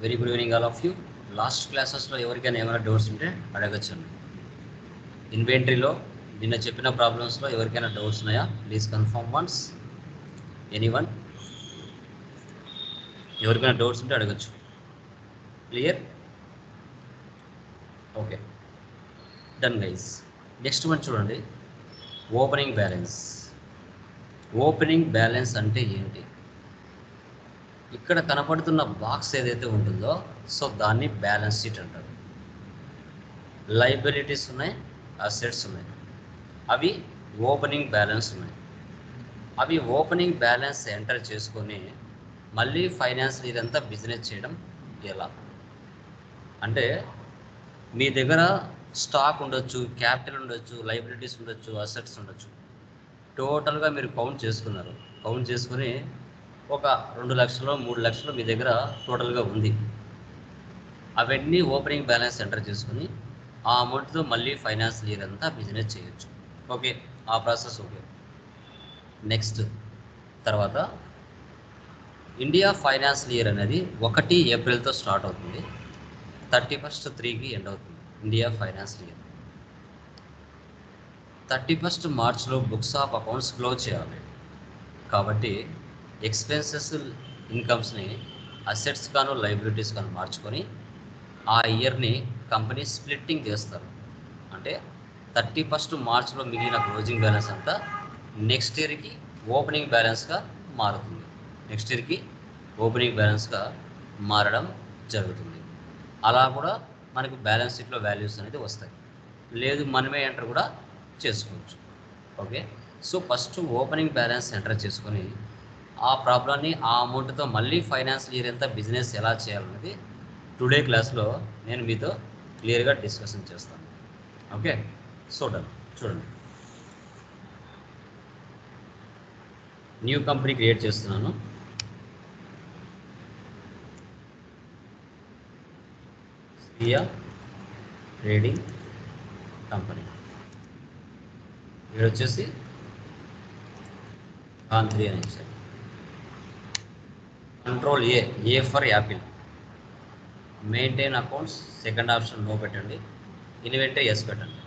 Very good evening all of you. Last క్లాసెస్లో ఎవరికైనా ఏమైనా డౌట్స్ ఉంటే అడగచ్చండి. ఇన్వెంటరీలో నిన్న చెప్పిన ప్రాబ్లమ్స్లో ఎవరికైనా డౌట్స్ ఉన్నాయా? Please confirm once. ఎనీవన్? ఎవరికైనా డౌట్స్ ఉంటే అడగచ్చు. Clear? Okay, done guys. Next one చూడండి, ఓపెనింగ్ బ్యాలెన్స్. ఓపెనింగ్ బ్యాలెన్స్ అంటే ఏంటి? ఇక్కడ కనపడుతున్న బాక్స్ ఏదైతే ఉంటుందో సో దాన్ని బ్యాలెన్స్ షీట్ అంటారు. లైబిలిటీస్ ఉన్నాయి, అసెట్స్ ఉన్నాయి, అవి ఓపెనింగ్ బ్యాలెన్స్ ఉన్నాయి. అవి ఓపెనింగ్ బ్యాలెన్స్ ఎంటర్ చేసుకొని మళ్ళీ ఫైనాన్స్ ఇదంతా బిజినెస్ చేయడం ఎలా అంటే, మీ దగ్గర స్టాక్ ఉండొచ్చు, క్యాపిటల్ ఉండొచ్చు, లైబిలిటీస్ ఉండొచ్చు, అసెట్స్ ఉండొచ్చు. టోటల్గా మీరు కౌంట్ చేసుకున్నారు. కౌంట్ చేసుకుని ఒక 2 లక్షలు 3 లక్షలు మీ దగ్గర టోటల్గా ఉంది. అవన్నీ ఓపెనింగ్ బ్యాలెన్స్ ఎంటర్ చేసుకుని ఆ అమౌంట్తో మళ్ళీ ఫైనాన్స్ ఇయర్ అంతా బిజినెస్ చేయొచ్చు. ఓకే, ఆ ప్రాసెస్ ఓకే. నెక్స్ట్ తర్వాత ఇండియా ఫైనాన్స్ ఇయర్ అనేది 1 ఏప్రిల్తో స్టార్ట్ అవుతుంది, 31 3కి ఎండ్ అవుతుంది. ఇండియా ఫైనాన్స్ ఇయర్ 31 మార్చ్లో బుక్స్ ఆఫ్ అకౌంట్స్ క్లోజ్ చేయాలి. కాబట్టి ఎక్స్పెన్సెస్ ఇన్కమ్స్ని అసెట్స్ గాను లైబిలిటీస్ గాను మార్చుకొని ఆ ఇయర్ని కంపెనీ స్ప్లిట్టింగ్ చేస్తారు. అంటే 31 మార్చ్లో మిగిలిన క్లోజింగ్ బ్యాలెన్స్ అంతా నెక్స్ట్ ఇయర్కి ఓపెనింగ్ బ్యాలెన్స్గా మారుతుంది. నెక్స్ట్ ఇయర్కి ఓపెనింగ్ బ్యాలెన్స్గా మారడం జరుగుతుంది. అలా కూడా మనకు బ్యాలెన్స్ షీట్లో వాల్యూస్ అనేది వస్తాయి. లేదు మనమే ఎంటర్ కూడా చేసుకోవచ్చు. Okay, so first opening balance enter చేసుకొని ఆ ప్రాబ్లమ్ని ఆ అమౌంట్తో మళ్ళీ ఫైనాన్స్ ఇయర్ ఎంత బిజినెస్ ఎలా చేయాలనేది టుడే క్లాస్లో నేను మీతో క్లియర్గా డిస్కషన్ చేస్తాను. Okay, so done. చూడండి, న్యూ కంపెనీ క్రియేట్ చేస్తున్నాను. Shreya trading company. ఇక్కడ వచ్చేసి కాంత్రి అని ఇచ్చారు. Control A for apple. Maintain accounts second option no పెట్టండి, ఇన్వెంటరీ ఎస్ పెట్టండి,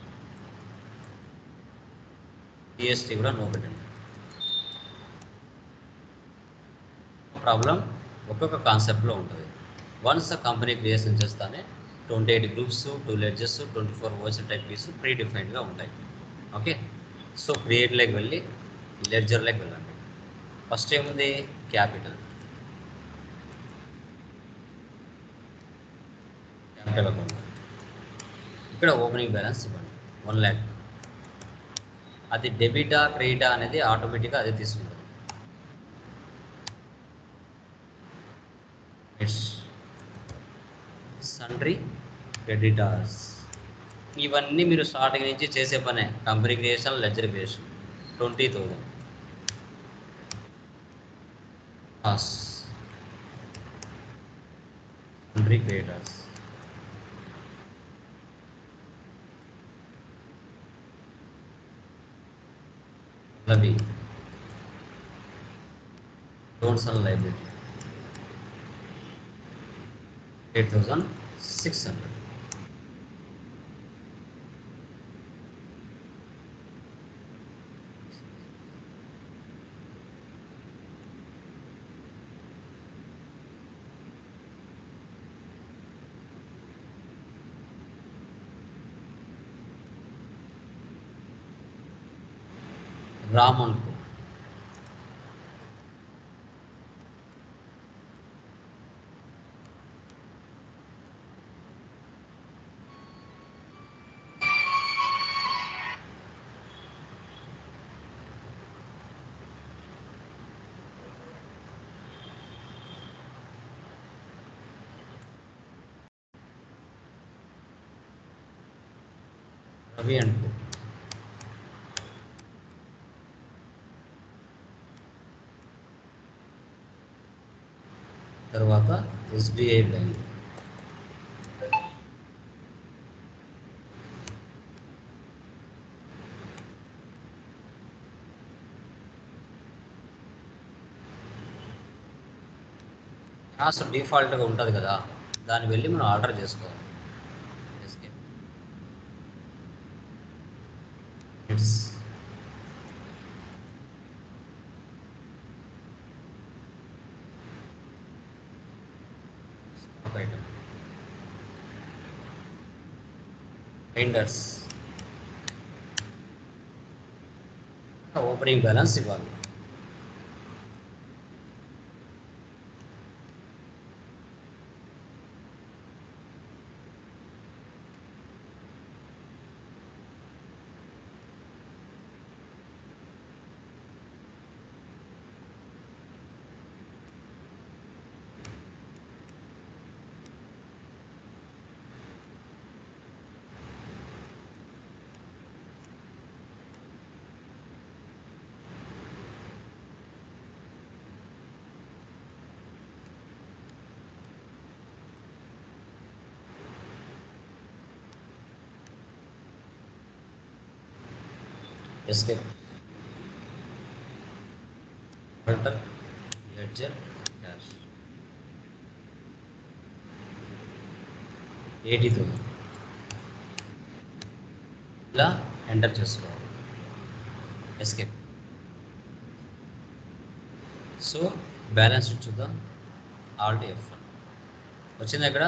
జిఎస్టీ కూడా నో పెట్టండి. ప్రాబ్లం ఒక్కొక్క కాన్సెప్ట్లో ఉంటుంది. వన్స్ కంపెనీ క్రియేషన్ చేస్తానే 28 గ్రూప్స్, 2 లెడ్జెస్, 24 ఓషన్ టైప్స్ ప్రీ డిఫైన్డ్గా ఉంటాయి. ఓకే, సో క్రియేట్లోకి వెళ్ళి లెడ్జర్లోకి వెళ్ళండి. ఫస్ట్ ఏముంది? Capital account. ఇక్కడ ఓపెనింగ్ బ్యాలెన్స్ ఇవ్వండి 1 lakh. అది డెబిటా క్రెడిటా అనేది ఆటోమేటిక్గా అదే తీసుకుంటుంది. Sundry creditors. ఇవన్నీ మీరు స్టార్టింగ్ నుంచి చేసే పనే. Company creation, ledger creation. 20,000 sundry creditors. Ravi loans and liability 8,600. రామన్కు రవి అండ్ తర్వాత ఎస్బీఐ బ్యాంక్. కాస్ట్ డిఫాల్ట్గా ఉంటుంది కదా, దాన్ని వెళ్ళి మనం ఆర్డర్ చేసుకోవాలి. Escape. It's stock item. Vendors opening balance ఇవ్వాలి. escape, filter, ledger, cash. 80,000 ఇలా ఎంటర్ చేసుకోవాలి. ఎస్కేప్. సో బ్యాలెన్స్ చూద్దాం. ఆల్ట్ F1 వచ్చింది. ఇక్కడ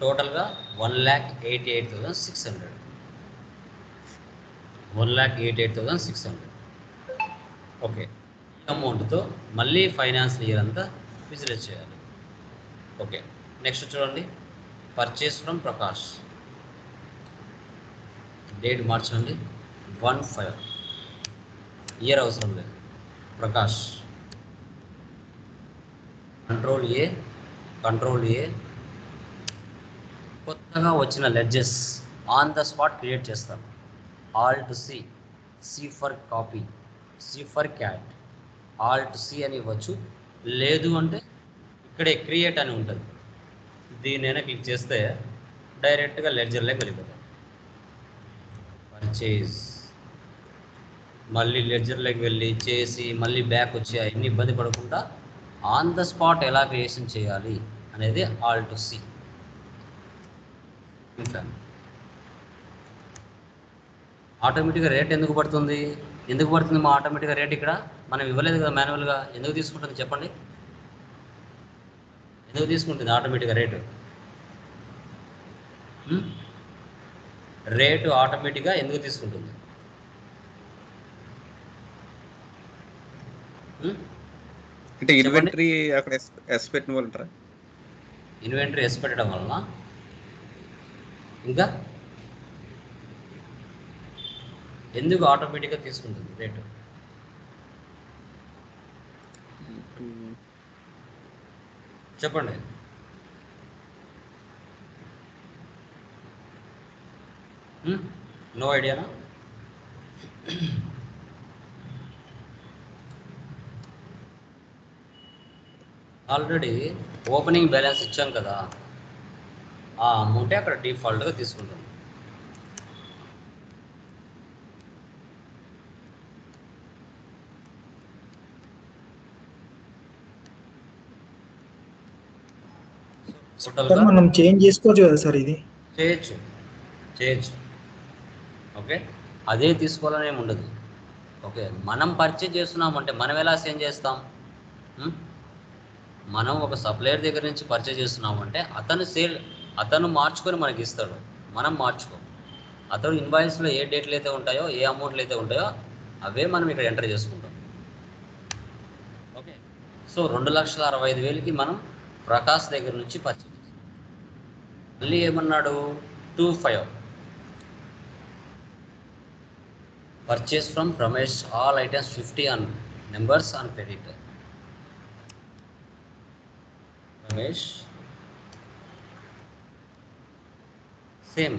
టోటల్గా 1,88,600. 1,88,600. ఓకే. ఈ అమౌంట్తో మళ్ళీ ఫైనాన్స్ ఇయర్ అంతా విజిట్ చేయాలి. ఓకే. నెక్స్ట్ చూడండి, పర్చేస్ ఫ్రమ్ ప్రకాష్. డేట్ మార్చండి 1/5. ఇయర్ అవసరం లేదు. ప్రకాష్ కంట్రోల్ ఏ కొత్తగా వచ్చిన ledgers on the spot create చేస్తాం. Alt C for copy, C for cut. Alt C అని ఇవ్వచ్చు, లేదు అంటే ఇక్కడే క్రియేట్ అని ఉంటుంది. దీనైనా క్లిక్ చేస్తే డైరెక్ట్గా లెడ్జర్లోకి వెళ్ళిపోతాం. పర్చేజ్ మళ్ళీ లెడ్జర్లోకి వెళ్ళి చేసి మళ్ళీ బ్యాక్ వచ్చి అవన్నీ ఇబ్బంది పడకుండా ఆన్ ద స్పాట్ ఎలా క్రియేషన్ చేయాలి అనేది ఆల్ట్ సి. ఇంకా ఆటోమేటిక్గా రేట్ ఎందుకు పడుతుంది మా ఆటోమేటిక్గా రేట్? ఇక్కడ మనం ఇవ్వలేదు కదా మాన్యువల్గా. ఎందుకు తీసుకుంటుంది చెప్పండి? ఎందుకు తీసుకుంటుంది ఆటోమేటిక్గా రేటు ఆటోమేటిక్గా ఎందుకు తీసుకుంటుంది? అంటే ఇన్వెంటరీ అక్కడ ఎస్ పెట్టిన వాళ్ళు ఉంటారా? ఇన్వెంటరీ ఎస్ పెట్టడం వలన ఇంకా ఎందుకు ఆటోమేటిక్గా తీసుకుంటుంది రేటు? చెప్పండి. నో ఐడియానా? ఆల్రెడీ ఓపెనింగ్ బ్యాలెన్స్ ఇచ్చాం కదా, ఆ అమౌంటే అక్కడ డిఫాల్ట్గా తీసుకుంటుంది. మనం చేంజ్ చేసుకోవచ్చు కదా సార్? ఇది చేయొచ్చు. ఓకే, అదే తీసుకోవాలని ఏమి ఉండదు. ఓకే, మనం పర్చేజ్ చేస్తున్నామంటే మనం ఎలా చేంజ్ చేస్తాం? మనం ఒక సప్లయర్ దగ్గర నుంచి పర్చేజ్ చేస్తున్నామంటే అతను మార్చుకొని మనకి ఇస్తాడు, మనం మార్చుకో. అతను ఇన్వాయిస్లో ఏ డేట్లు అయితే ఉంటాయో, ఏ అమౌంట్లు అయితే ఉంటాయో అవే మనం ఇక్కడ ఎంటర్ చేసుకుంటాం. ఓకే, సో 2,65,000కి మనం ప్రకాష్ దగ్గర నుంచి పర్చేజ్ చేస్తాం. మళ్ళీ ఏమన్నాడు? 2/5 purchase from Ramesh all items 50 on numbers on credit. Ramesh same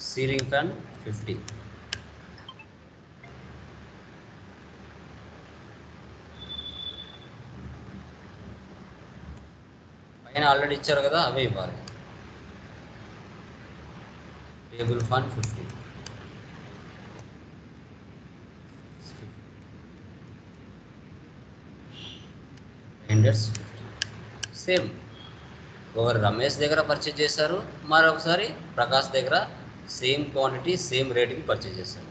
ceiling fan 50. పైన ఆల్రెడీ ఇచ్చారు కదా, అవే ఇవ్వాలి. Table fan 50. సేమ్ ఒకరు రమేష్ దగ్గర పర్చేజ్ చేశారు, మరొకసారి ప్రకాష్ దగ్గర సేమ్ క్వాంటిటీ సేమ్ రేట్కి పర్చేజ్ చేశారు.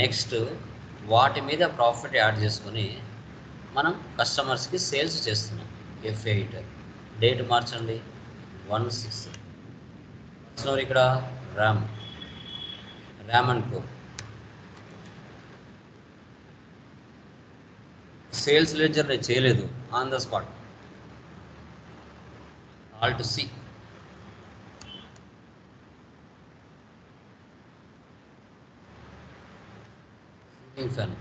నెక్స్ట్ వాటి మీద ప్రాఫిట్ యాడ్ చేసుకొని మనం కస్టమర్స్కి సేల్స్ చేస్తున్నాం. F8 డేట్ మార్చండి 1/6. ఇక్కడ RAM and co sales ledger నేను చేయలేదు, on the spot. Alt C ceiling fan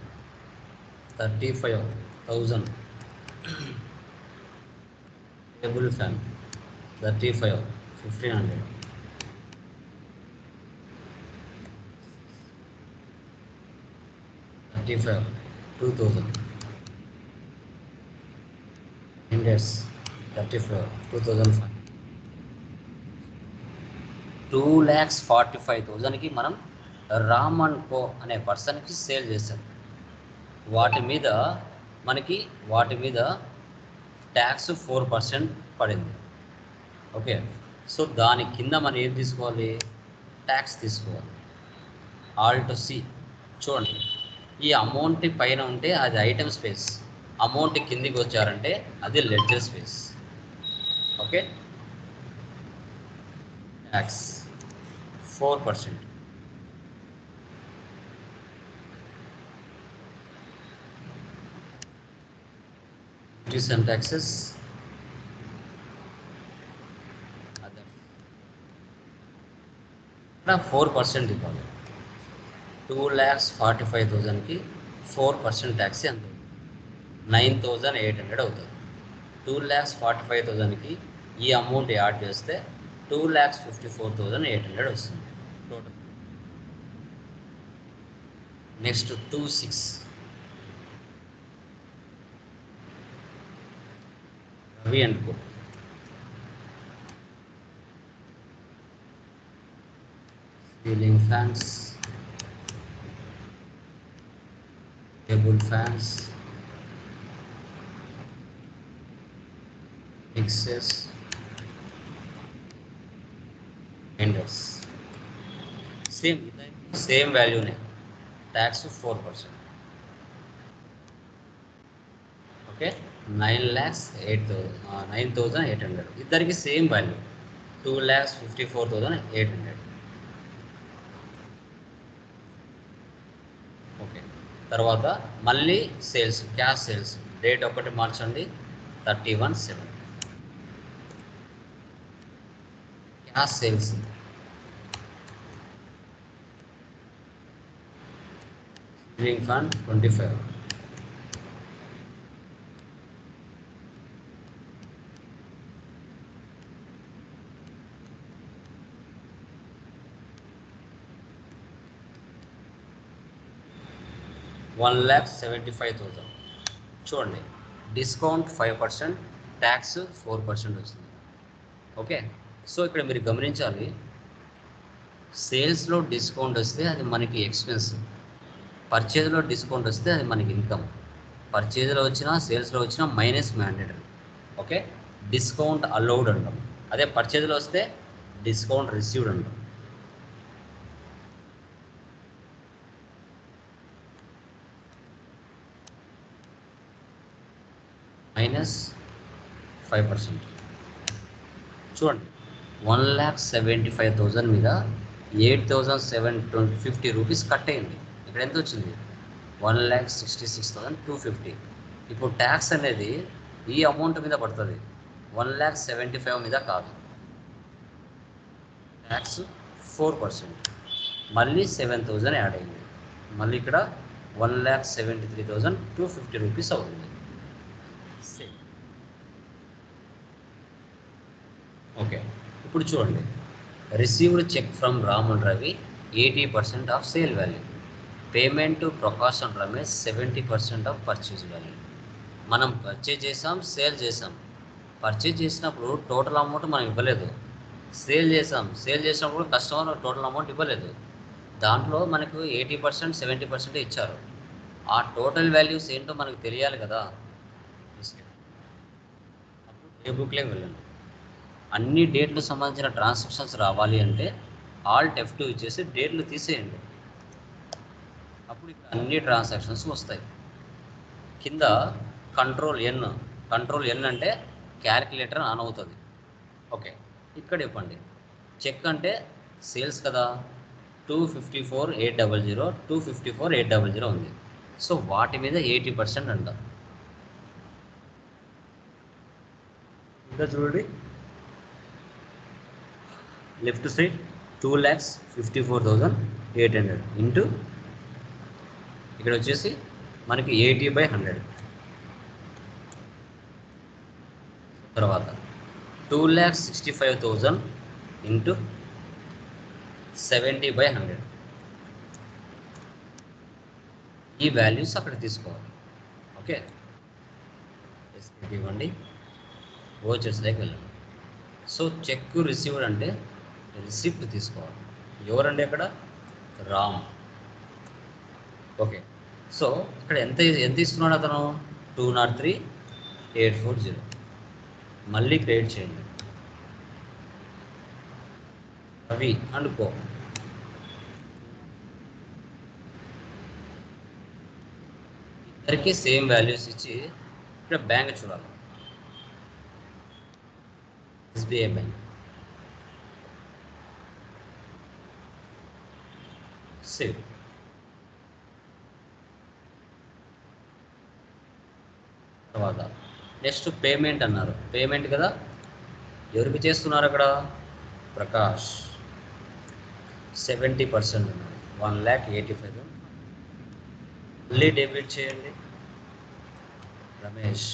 35,000. Table fan 35, 1,500. $35, 2,000. Index 34, 2,500. 2,45,000కి మనం రామ్ అండ్ కో అనే పర్సన్కి సేల్ చేశాం. వాటి మీద ట్యాక్స్ 4% పడింది. ఓకే, సో దాని కింద మనం ఏం తీసుకోవాలి? ట్యాక్స్ తీసుకోవాలి. Alt C చూడండి, ఈ అమౌంట్ పైన ఉంటే అది ఐటమ్ స్పేస్, అమౌంట్ కిందికి వచ్చారంటే అది ledger space. Okay, tax 4%. Duties and taxes ఇక్కడ 4% ఇవ్వాలి. 2,45,000కి 4% ట్యాక్స్ ఎంత? 9,800 అవుతుంది. 2,45,000కి ఈ అమౌంట్ యాడ్ చేస్తే 2,54,800 వస్తుంది total. Next 2/6 Ravi and co ceiling fans, table fans, mixers, index same వాల్యూనే, ట్యాక్స్ 4%. ఓకే, 9,800. ఇద్దరికి సేమ్ వాల్యూ 2,54,800. ఓకే, తర్వాత మళ్ళీ సేల్స్, క్యాష్ సేల్స్ డేట్ ఒకటి మార్చండి 31/7. Cash sales ceiling fan 25. $1,75,000. చూడండి, డిస్కౌంట్ 5%, ట్యాక్స్ 4% వచ్చింది. ఓకే, సో ఇక్కడ మీరు గమనించాలి, సేల్స్లో డిస్కౌంట్ వస్తే అది మనకి ఎక్స్పెన్స్, పర్చేజ్లో డిస్కౌంట్ వస్తే అది మనకి ఇన్కమ్. పర్చేజ్లో వచ్చినా సేల్స్లో వచ్చినా minus mandatory. Okay, discount allowed అంటాం. అదే పర్చేజ్లో వస్తే డిస్కౌంట్ రిసీవ్డ్ అంటాం. -5%. చూడండి, 1,75,000 మీద 8,750 రూపీస్ కట్ అయింది. ఇక్కడ ఎంత వచ్చింది? 1,66,250. ఇప్పుడు ట్యాక్స్ అనేది ఈ అమౌంట్ మీద పడుతుంది, 1,75,000 మీద కాదు. ట్యాక్స్ 4%, మళ్ళీ 7,000 యాడ్ అయింది. మళ్ళీ ఇక్కడ 1,73,250 రూపీస్ అవుతుంది. ఓకే, ఇప్పుడు చూడండి, received cheque from Ram and Ravi 80% of sale value. Payment to Prakash and Ramesh 70% of purchase value. మనం పర్చేజ్ చేసాం, సేల్ చేసాం. పర్చేజ్ చేసినప్పుడు టోటల్ అమౌంట్ మనం ఇవ్వలేదు. సేల్ చేసినప్పుడు కస్టమర్ టోటల్ అమౌంట్ ఇవ్వలేదు. దాంట్లో మనకు 80%, 70% ఇచ్చారు. ఆ టోటల్ వాల్యూస్ ఏంటో మనకు తెలియాలి కదా. అప్పుడు ఏ బుక్లోకి వెళ్ళండి. అన్ని డేట్లు సంబంధించిన ట్రాన్సాక్షన్స్ రావాలి అంటే ఆల్ట్ F2 ఇచ్చేసి డేట్లు తీసేయండి. అప్పుడు ఇక్కడ అన్ని ట్రాన్సాక్షన్స్ వస్తాయి. కింద కంట్రోల్ N అంటే క్యాలిక్యులేటర్ ఆన్ అవుతుంది. ఓకే, ఇక్కడ ఇవ్వండి. చెక్ అంటే సేల్స్ కదా, 254,800 254,800 ఉంది. సో వాటి మీద 80% అంట. ఇంకా చూడండి, లెఫ్ట్ సైడ్ 2,54,800 ఇంటూ ఇక్కడ వచ్చేసి మనకి 80/100. తర్వాత 2,65,000 ఇంటూ 70/100. ఈ వాల్యూస్ అక్కడ తీసుకోవాలి. ఓకే, ఇవ్వండి, వోచర్స్లోకి వెళ్ళండి. సో చెక్ రిసీవ్డ్ అంటే రిసిప్ట్ తీసుకోవాలి. ఎవరండి అక్కడ? రామ్. ఓకే, సో ఇక్కడ ఎంత ఇస్తున్నాడు అతను? 203,840. మళ్ళీ క్రియేట్ చేయండి. రవి అనుకో. ఇద్దరికి సేమ్ వాల్యూస్ ఇచ్చి ఇక్కడ బ్యాంక్ చూడాలి. SBI bank. సేవ్. తర్వాత నెక్స్ట్ పేమెంట్ అన్నారు. పేమెంట్ కదా, ఎవరికి చేస్తున్నారు అక్కడ? ప్రకాష్. 70% ఉన్నారు, 1,85,000. మళ్ళీ డెబిట్ చేయండి. రమేష్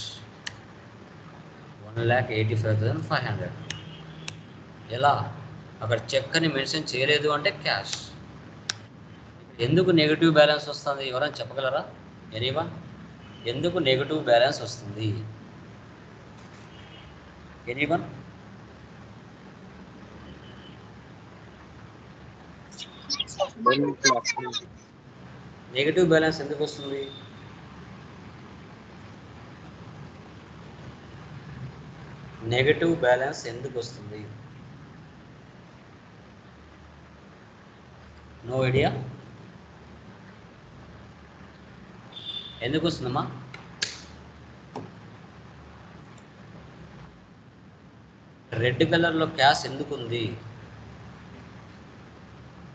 1,85,500. ఎలా? అక్కడ చెక్ అని మెన్షన్ చేయలేదు అంటే క్యాష్. ఎందుకు నెగిటివ్ బ్యాలెన్స్ వస్తుంది? ఎవరైనా చెప్పగలరా? ఎనీవన్? ఎందుకు నెగిటివ్ బ్యాలెన్స్ వస్తుంది? ఎనీవన్? నెగిటివ్ బ్యాలెన్స్ ఎందుకు వస్తుంది? నెగిటివ్ బ్యాలెన్స్ ఎందుకు వస్తుంది? No idea? ఎందుకు వస్తుందమ్మా? రెడ్ కలర్లో క్యాష్ ఎందుకు ఉంది?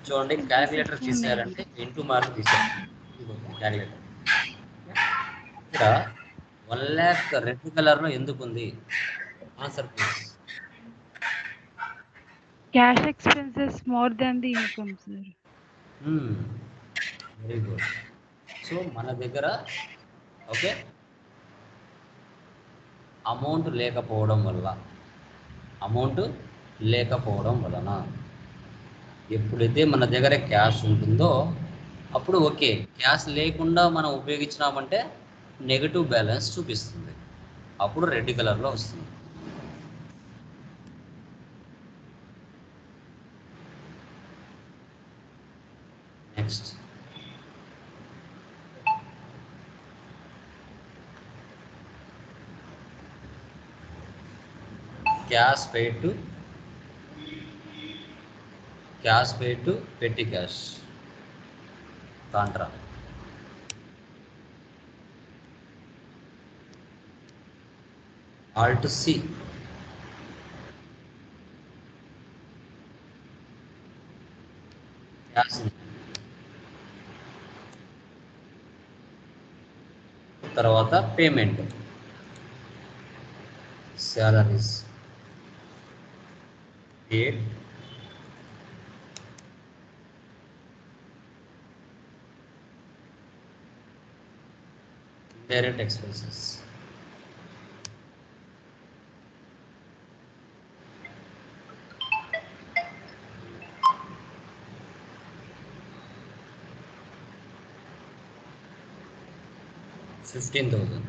చూడండి, క్యాలిక్యులేటర్ తీసారంటే ఇంటూ మార్క్ తీసారు. క్యాలిక్యులేటర్ ఇక్కడ 1,00,000 రెడ్ కలర్లో ఎందుకు ఉంది? Answer please. Cash expenses more than the income, sir. Very good. So మన దగ్గర ఓకే అమౌంట్ లేకపోవడం వలన ఎప్పుడైతే మన దగ్గర క్యాష్ ఉంటుందో అప్పుడు ఓకే, క్యాష్ లేకుండా మనం ఉపయోగించినామంటే నెగటివ్ బ్యాలెన్స్ చూపిస్తుంది. అప్పుడు రెడ్ కలర్లో వస్తుంది. Next cash paid to petty cash contra. Alt C. Cash. తర్వాత payment, salaries paid direct expenses. $15,000.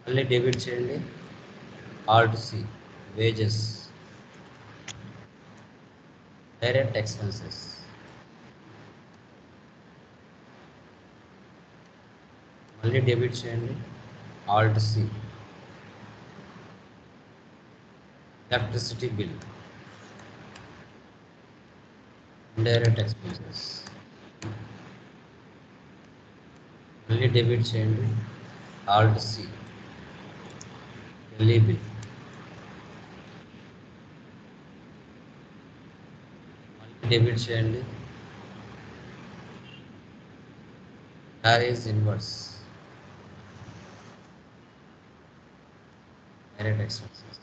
మళ్ళీ డెబిట్ చేయండి. Alt C, wages, direct expenses. మళ్ళీ డెబిట్ చేయండి. Alt C, electricity bill, indirect expenses, మళ్ళీ డెబిట్ చేయండి. ఆల్ట్ సి, ఎల్ఈ బిల్, మళ్ళీ debit చేయండి. Carriage inwards, direct expenses,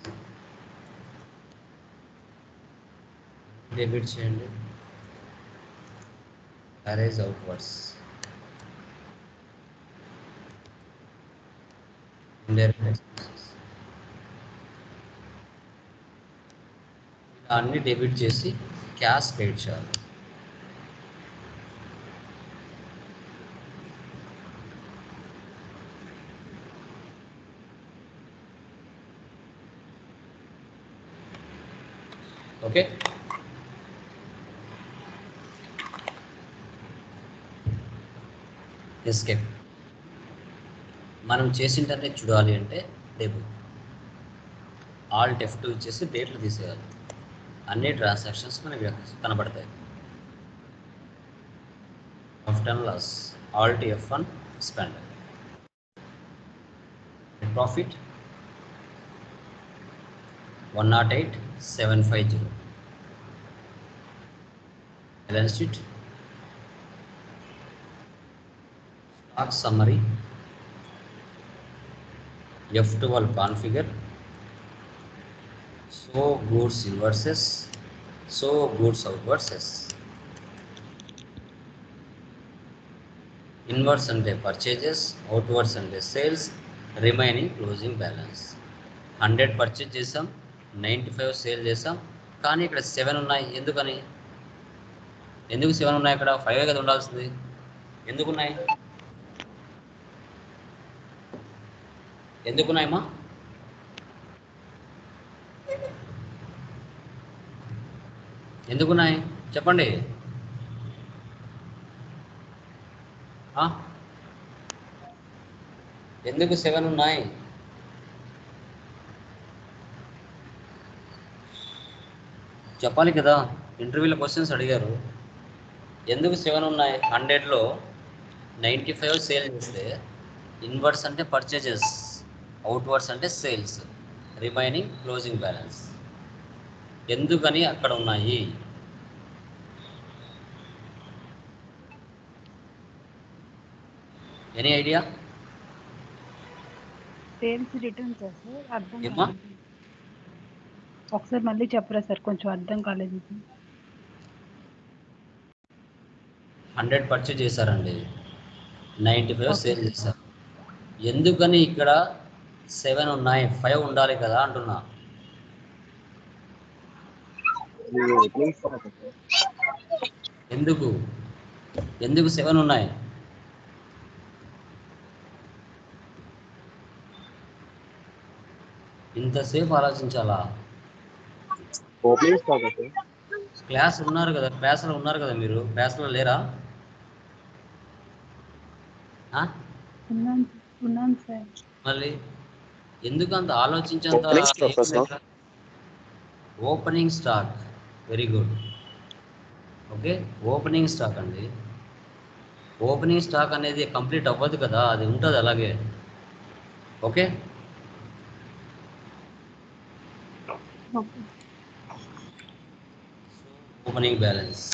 debit చేయండి. Carriage outwards, indirect expenses. ఇలా అన్ని డెబిట్ చేసి క్యాష్ క్రెడిట్ చేయాలి. Okay, escape. మనం చేసింటనే చూడాలి అంటే డెబిట్, ఆల్ట్ F2 ఇచ్చేసి డేట్లు తీసేయాలి. అన్ని ట్రాన్సాక్షన్స్ మనకి కనబడతాయి. Profit and loss, alt F1 expand. Profit 108,750. Balance sheet, stock summary, F12 configure, show goods inwards, show goods outwards. Inwards అంటే పర్చేజెస్, అవుట్వర్స్ అంటే sales, remaining closing balance. 100 purchase చేసాం, 95 sale చేసాం, కానీ ఇక్కడ 7 ఉన్నాయి. ఎందుకని? ఎందుకు 7 ఉన్నాయి? ఇక్కడ 5 కదా ఉండాల్సింది. ఎందుకున్నాయి? ఎందుకున్నాయమ్మా? ఎందుకున్నాయి చెప్పండి. ఎందుకు 7 ఉన్నాయి? చెప్పాలి కదా, ఇంటర్వ్యూలో క్వశ్చన్స్ అడిగారు. ఎందుకు 7 ఉన్నాయి? 100లో 95 సేల్ చేస్తే ఇన్వర్స్ అంటే పర్చేజెస్, అవుట్వర్స్ అంటే సేల్స్, రిమైనింగ్ క్లోజింగ్ బ్యాలెన్స్. ఎందుకని అక్కడ ఉన్నాయి? Any idea? Sales returns sir, అర్థం ఏమ్మా? కాలేదు. ఒకసారి మళ్ళీ చెప్పరా సార్, కొంచెం అర్థం కాలేదు. 100 పర్చేజ్ చేశారండి, 95 ఓకే సేల్ సార్. చేశారు. ఎందుకని ఇక్కడ 7 ఉన్నాయి? 5 ఉండాలి కదా అంటున్నా. ఎందుకు 7 ఉన్నాయి? ఇంతసేపు ఆలోచించాలా? క్లాస్లో ఉన్నారు కదా మీరు, క్లాస్లో లేరా? ఉన్నాను సార్. మళ్ళీ ఎందుకు అంత ఆలోచించేంత? Opening stock, very good. Okay, opening stock అండి. ఓపెనింగ్ స్టాక్ అనేది కంప్లీట్ అవ్వదు కదా, అది ఉంటుంది అలాగే. ఓకే, ఓపెనింగ్ బ్యాలెన్స్,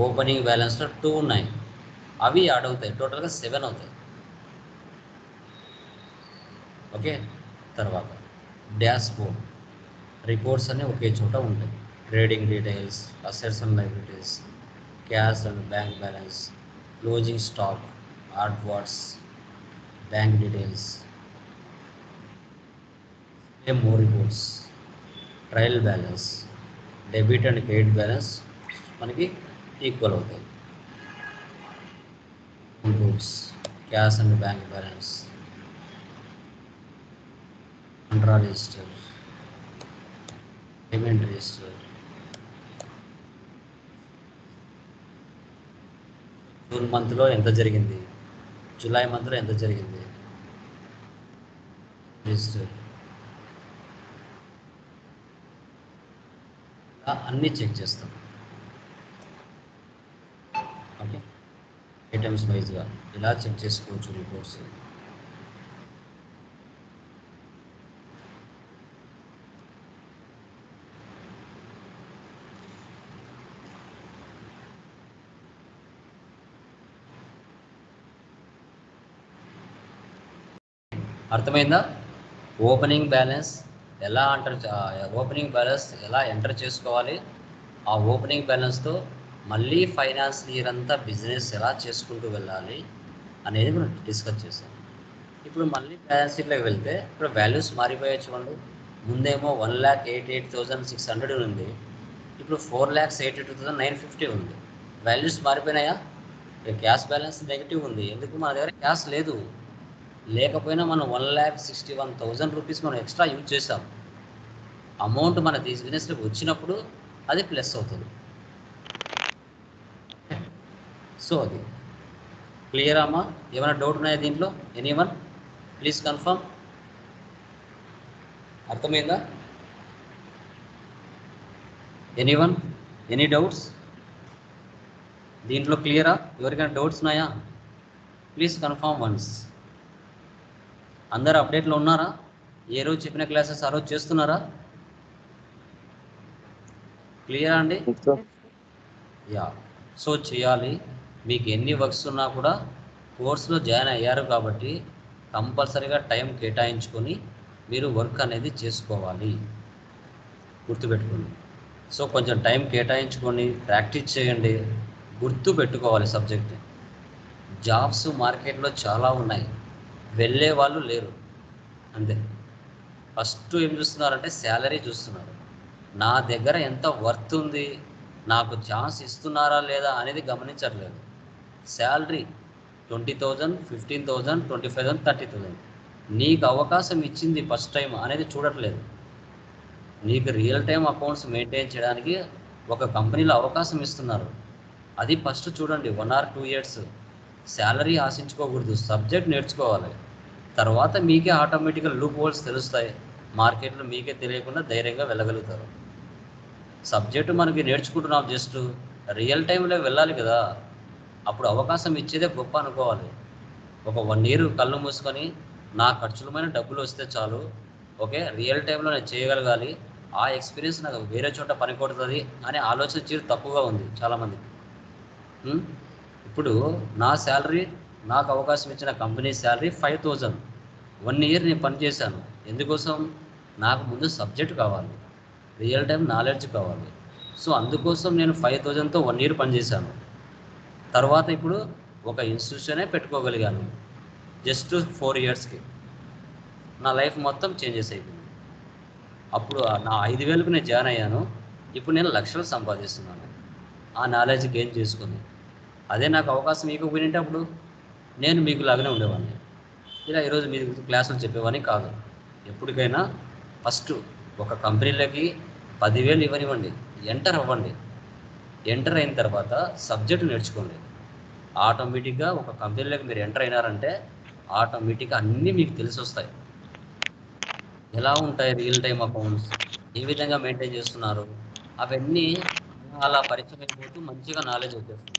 ఓపెనింగ్ బ్యాలెన్స్లో 2 ఉన్నాయి, అవి యాడ్ అవుతాయి, టోటల్గా 7 అవుతాయి. ఓకే, తర్వాత డాష్ బోర్డ్, రిపోర్ట్స్ అన్నీ ఒకే చోట ఉంటాయి. Trading details, assets and liabilities, cash and bank balance, closing stock, outwards, bank details, more reports, trial balance, debit and credit balance మనకి ఈక్వల్ అవుతాయి. Books, cash and bank balance, contra register, payment register, June మంత్లో ఎంత జరిగింది, July మంత్లో ఎంత జరిగింది, register ఇలా అన్నీ చెక్ చేస్తాం. ఓకే, ఐటమ్స్ వైజ్గా ఇలా చెక్ చేసుకోవచ్చు రిపోర్ట్స్. అర్థమైందా? ఓపెనింగ్ బ్యాలెన్స్ ఎలా ఎంటర్ చేసుకోవాలి, ఆ ఓపెనింగ్ బ్యాలెన్స్తో మళ్ళీ ఫైనాన్స్ ఇయర్ అంతా బిజినెస్ ఎలా చేసుకుంటూ వెళ్ళాలి అనేది మనం డిస్కస్ చేసాం. ఇప్పుడు మళ్ళీ బ్యాలెన్స్ షీట్లోకి వెళ్తే ఇప్పుడు వాల్యూస్ మారిపోయాయి చూడండి. ముందేమో 1,88,600 ఉంది, ఇప్పుడు 4,82,950 ఉంది. వాల్యూస్ మారిపోయినాయా? క్యాష్ బ్యాలెన్స్ నెగిటివ్ ఉంది, ఎందుకు? మన దగ్గర క్యాష్ లేదు. లేకపోయినా మనం 1,61,000 రూపీస్ మనం ఎక్స్ట్రా యూజ్ చేసాం. అమౌంట్ మన బిజినెస్లోకి వచ్చినప్పుడు అది ప్లస్ అవుతుంది. సో అది క్లియర్ అమ్మా? ఏమైనా డౌట్ ఉన్నాయా దీంట్లో? Anyone please confirm. అర్థమైందా? ఎనీవన్ ఎనీ డౌట్స్ దీంట్లో? క్లియరా? ఎవరికైనా డౌట్స్ ఉన్నాయా? Please confirm once. అందరు అప్డేట్లో ఉన్నారా? ఏ రోజు చెప్పిన క్లాసెస్ ఆ రోజు చేస్తున్నారా? క్లియరా అండి? యా, సో చేయాలి. మీకు ఎన్ని వర్క్స్ ఉన్నా కూడా కోర్సులో జాయిన్ అయ్యారు కాబట్టి కంపల్సరీగా టైం కేటాయించుకొని మీరు వర్క్ అనేది చేసుకోవాలి, గుర్తుపెట్టుకోండి. సో కొంచెం టైం కేటాయించుకొని ప్రాక్టీస్ చేయండి, గుర్తు పెట్టుకోవాలి సబ్జెక్ట్. జాబ్స్ మార్కెట్లో చాలా ఉన్నాయి, వెళ్ళే వాళ్ళు లేరు, అంతే. ఫస్ట్ ఏం చూస్తున్నారంటే శాలరీ చూస్తున్నారు. నా దగ్గర ఎంత వర్త్ ఉంది, నాకు ఛాన్స్ ఇస్తున్నారా లేదా అనేది గమనించట్లేదు. శాలరీ 20,000, 15,000, 25,000, 30,000 నీకు అవకాశం ఇచ్చింది ఫస్ట్ టైం అనేది చూడట్లేదు. నీకు రియల్ టైం అకౌంట్స్ మెయింటైన్ చేయడానికి ఒక కంపెనీలో అవకాశం ఇస్తున్నారు, అది ఫస్ట్ చూడండి. 1 or 2 years శాలరీ ఆశించుకోకూడదు, సబ్జెక్ట్ నేర్చుకోవాలి. తర్వాత మీకే ఆటోమేటిక్గా లూప్ హోల్స్ తెలుస్తాయి, మార్కెట్లో మీకే తెలియకుండా ధైర్యంగా వెళ్ళగలుగుతారు. సబ్జెక్టు మనకి నేర్చుకుంటున్నాం, జస్ట్ రియల్ టైంలో వెళ్ళాలి కదా, అప్పుడు అవకాశం ఇచ్చేదే గొప్ప అనుకోవాలి. ఒక 1 year కళ్ళు మూసుకొని నా ఖర్చులమైన డబ్బులు వస్తే చాలు, ఓకే, రియల్ టైంలో నేను చేయగలగాలి, ఆ ఎక్స్పీరియన్స్ నాకు వేరే చోట పనికొడుతుంది అనే ఆలోచన తీరు తక్కువగా ఉంది చాలామందికి. ఇప్పుడు నా శాలరీ, నాకు అవకాశం ఇచ్చిన కంపెనీ శాలరీ 5,000. 1 year నేను పనిచేశాను, ఎందుకోసం? నాకు ముందు సబ్జెక్ట్ కావాలి, రియల్ టైం నాలెడ్జ్ కావాలి. సో అందుకోసం నేను 5,000తో 1 year పనిచేశాను. తర్వాత ఇప్పుడు ఒక ఇన్స్టిట్యూషనే పెట్టుకోగలిగాను, జస్ట్ 4 yearsకి నా లైఫ్ మొత్తం చేంజెస్ అయిపోయింది. అప్పుడు నా 5,000కు నేను జాయిన్ అయ్యాను, ఇప్పుడు నేను లక్షలు సంపాదిస్తున్నాను ఆ నాలెడ్జ్ గెయిన్ చేసుకుని. అదే నాకు అవకాశం ఇవ్వకపోయింటే అప్పుడు నేను మీకు లాగానే ఉండేవాడిని, ఇలా ఈరోజు మీకు క్లాసులు చెప్పేవాడిని కాదు. ఎప్పటికైనా ఫస్ట్ ఒక కంపెనీలకి 10,000 ఇవ్వనివ్వండి, ఎంటర్ అవ్వండి. ఎంటర్ అయిన తర్వాత సబ్జెక్టు నేర్చుకోండి. ఆటోమేటిక్గా ఒక కంపెనీలోకి మీరు ఎంటర్ అయినారంటే ఆటోమేటిక్గా అన్నీ మీకు తెలిసి వస్తాయి. ఎలా ఉంటాయి రియల్ టైం అకౌంట్స్, ఏ విధంగా మెయింటైన్ చేస్తున్నారు, అవన్నీ అలా పరిచయం అయిపోతూ మంచిగా నాలెడ్జ్ వచ్చేస్తుంది.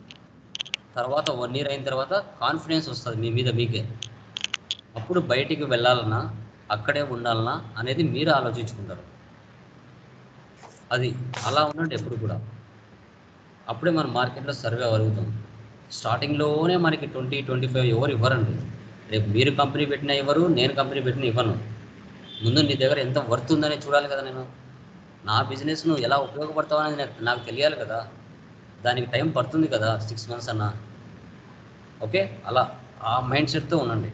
తర్వాత 1 year అయిన తర్వాత కాన్ఫిడెన్స్ వస్తుంది మీ మీద మీకే. అప్పుడు బయటికి వెళ్ళాలన్నా అక్కడే ఉండాలన్నా అనేది మీరు ఆలోచించుకుంటారు. అది అలా ఉండండి ఎప్పుడు కూడా, అప్పుడే మన మార్కెట్లో సర్వే అవ్వగలుగుతాం. స్టార్టింగ్లోనే మనకి 20, 25 ఎవరు ఇవ్వరండి. రేపు మీరు కంపెనీ పెట్టినా ఇవ్వరు, నేను కంపెనీ పెట్టినా ఇవ్వను. ముందు నీ దగ్గర ఎంత వర్త్ ఉందని చూడాలి కదా. నేను నా బిజినెస్ నువ్వు ఎలా ఉపయోగపడతావు అనేది నాకు తెలియాలి కదా, దానికి టైం పడుతుంది కదా, 6 months అన్నా. ఓకే, అలా ఆ మైండ్ సెట్తో ఉండండి.